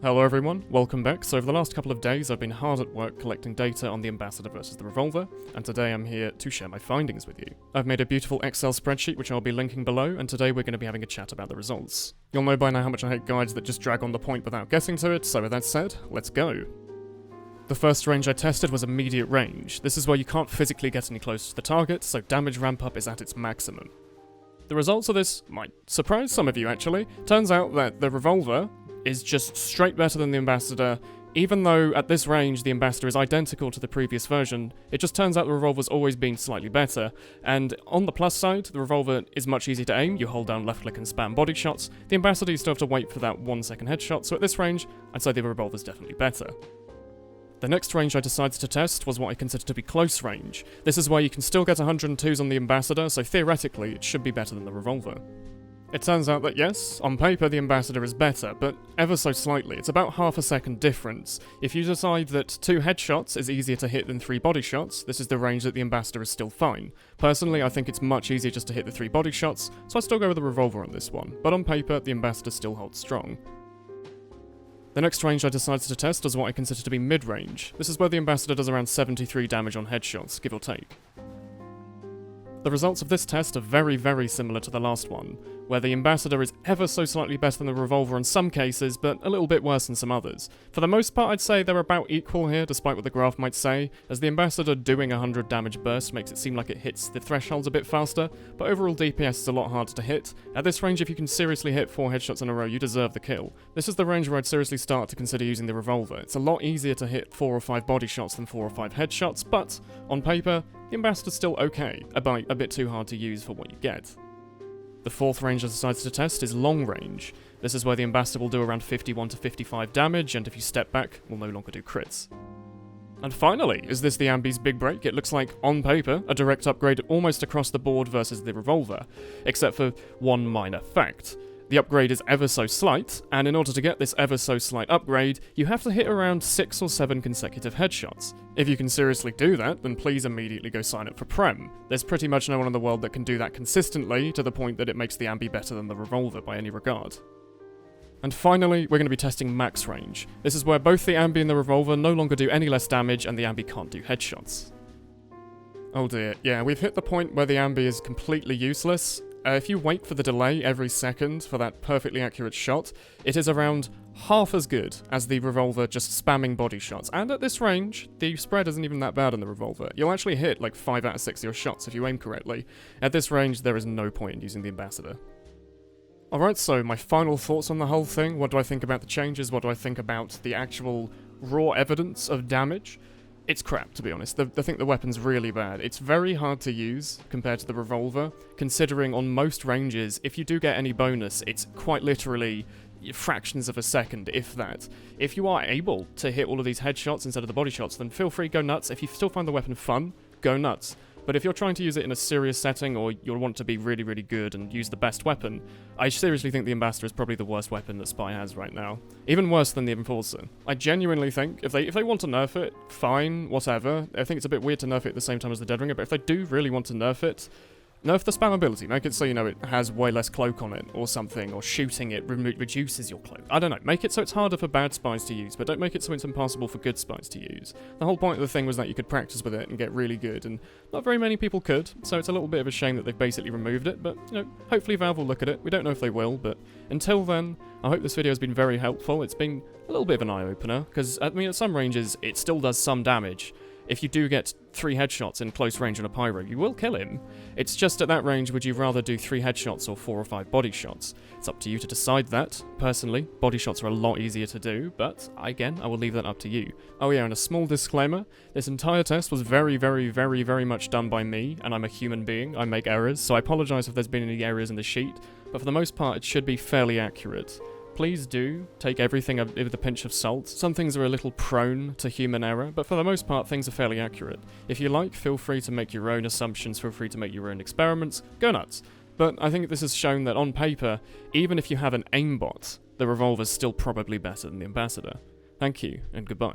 Hello everyone, welcome back. So over the last couple of days I've been hard at work collecting data on the Ambassador versus the Revolver, and today I'm here to share my findings with you. I've made a beautiful Excel spreadsheet which I'll be linking below, and today we're going to be having a chat about the results. You'll know by now how much I hate guides that just drag on the point without getting to it, so with that said, let's go. The first range I tested was immediate range. This is where you can't physically get any closer to the target, so damage ramp up is at its maximum. The results of this might surprise some of you actually. Turns out that the Revolver is just straight better than the Ambassador. Even though at this range the Ambassador is identical to the previous version, it just turns out the Revolver's always been slightly better. And on the plus side, the Revolver is much easier to aim. You hold down left click and spam body shots. The Ambassador you still have to wait for that 1 second headshot, so at this range, I'd say the Revolver's definitely better. The next range I decided to test was what I consider to be close range. This is where you can still get 102s on the Ambassador, so theoretically it should be better than the Revolver. It turns out that yes, on paper the Ambassador is better, but ever so slightly. It's about half a second difference. If you decide that 2 headshots is easier to hit than 3 body shots, this is the range that the Ambassador is still fine. Personally, I think it's much easier just to hit the 3 body shots, so I still go with the Revolver on this one, but on paper the Ambassador still holds strong. The next range I decided to test was what I consider to be mid-range. This is where the Ambassador does around 73 damage on headshots, give or take. The results of this test are very, very similar to the last one, where the Ambassador is ever so slightly better than the Revolver in some cases, but a little bit worse in some others. For the most part, I'd say they're about equal here, despite what the graph might say, as the Ambassador doing a 100 damage burst makes it seem like it hits the thresholds a bit faster, but overall DPS is a lot harder to hit. At this range, if you can seriously hit 4 headshots in a row, you deserve the kill. This is the range where I'd seriously start to consider using the Revolver. It's a lot easier to hit 4 or 5 body shots than 4 or 5 headshots, but on paper, the Ambassador's still okay, a bit too hard to use for what you get. The fourth range I decided to test is long range. This is where the Ambassador will do around 51 to 55 damage, and if you step back, will no longer do crits. And finally, is this the Ambi's big break? It looks like, on paper, a direct upgrade almost across the board versus the Revolver, except for one minor fact. The upgrade is ever so slight, and in order to get this ever so slight upgrade, you have to hit around 6 or 7 consecutive headshots. If you can seriously do that, then please immediately go sign up for Prem. There's pretty much no one in the world that can do that consistently, to the point that it makes the Ambi better than the Revolver by any regard. And finally, we're going to be testing max range. This is where both the Ambi and the Revolver no longer do any less damage, and the Ambi can't do headshots. Oh dear, yeah, we've hit the point where the Ambi is completely useless. If you wait for the delay every second for that perfectly accurate shot, it is around half as good as the Revolver just spamming body shots. And at this range, the spread isn't even that bad on the Revolver. You'll actually hit like 5 out of 6 of your shots if you aim correctly. At this range, there is no point in using the Ambassador. Alright, so my final thoughts on the whole thing. What do I think about the changes? What do I think about the actual raw evidence of damage? It's crap, to be honest. I think the weapon's really bad. It's very hard to use compared to the Revolver, considering on most ranges, if you do get any bonus, it's quite literally fractions of a second, if that. If you are able to hit all of these headshots instead of the body shots, then feel free, go nuts. If you still find the weapon fun, go nuts. But if you're trying to use it in a serious setting, or you'll want to be really, really good and use the best weapon, I seriously think the Ambassador is probably the worst weapon that Spy has right now. Even worse than the Enforcer. I genuinely think, if they want to nerf it, fine, whatever. I think it's a bit weird to nerf it at the same time as the Dead Ringer, but if they do really want to nerf it, nerf the spammability. Make it so, you know, it has way less cloak on it, or something, or shooting it reduces your cloak. I don't know. Make it so it's harder for bad spies to use, but don't make it so it's impossible for good spies to use. The whole point of the thing was that you could practice with it and get really good, and not very many people could, so it's a little bit of a shame that they've basically removed it, but, you know, hopefully Valve will look at it. We don't know if they will, but until then, I hope this video has been very helpful. It's been a little bit of an eye-opener, because, I mean, at some ranges, it still does some damage. If you do get 3 headshots in close range on a pyro, you will kill him. It's just at that range, would you rather do 3 headshots or 4 or 5 body shots? It's up to you to decide that. Personally, body shots are a lot easier to do, but again, I will leave that up to you. Oh yeah, and a small disclaimer, this entire test was very, very, very, very much done by me, and I'm a human being, I make errors, so I apologise if there's been any errors in the sheet, but for the most part, it should be fairly accurate. Please do take everything with a pinch of salt. Some things are a little prone to human error, but for the most part, things are fairly accurate. If you like, feel free to make your own assumptions, feel free to make your own experiments, go nuts. But I think this has shown that on paper, even if you have an aimbot, the Revolver's still probably better than the Ambassador. Thank you, and goodbye.